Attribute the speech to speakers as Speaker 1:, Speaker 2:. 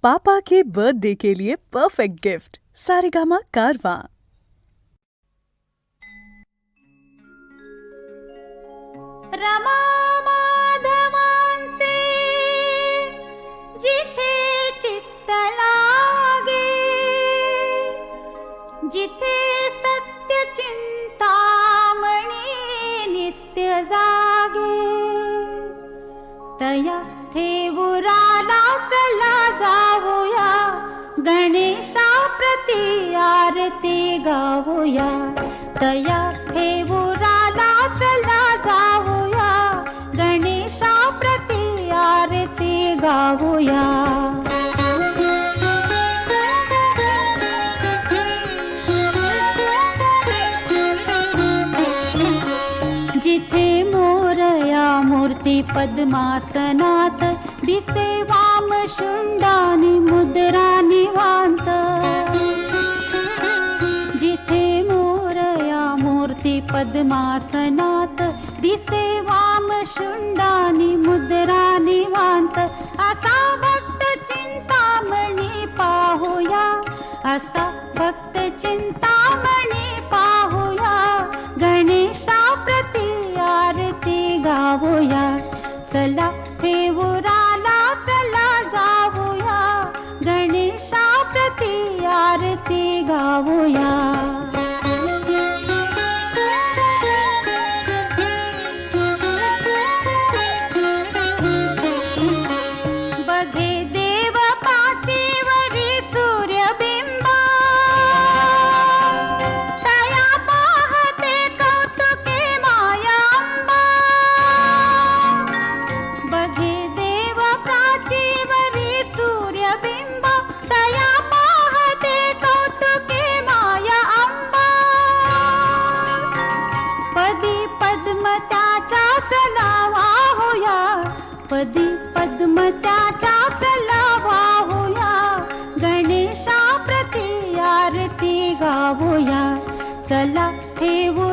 Speaker 1: पापा के birthday के लिए perfect gift Saregama कारवां।
Speaker 2: रमा माधवांचे जिथे चित्त लागे, जिथे सत्य चिंतामणी नित्य जागे, तया थेवुराला चला जाऊया, गणेशा प्रति आरती गाऊया, तया थेवुराला चला जाऊया, गणेशा प्रति आरती गाऊया। जिथे मोरया मूर्ती पद्मासनात, दिसे वाम शुंडानी मुद्रा निवांत, जिथे मोरया मूर्ती पद्मासनात, दिसे वाम शुंडानी मुद्रा निवांत, असा भक्त चिंतामणी पाहूया, असा भक्त चिंतामणी पाहूया, गणेशा प्रति आरती गाऊया, चला थेवुराला चला जाऊया, गणेशा प्रति आरती गाऊया। बघे देव पाचीवरी सूर्यबिंबा, तया पाहते कौतुके माया अंबा, बघे देव प्राचीवरी सूर्यबिंबा, तया पाहते कौतुके माया अंबा, पदी पद्म त्याच्या चला वाहूया, पदी पद्म त्याच्या चला वाहूया, गणेशा प्रति आरती गाऊया, चला थेवू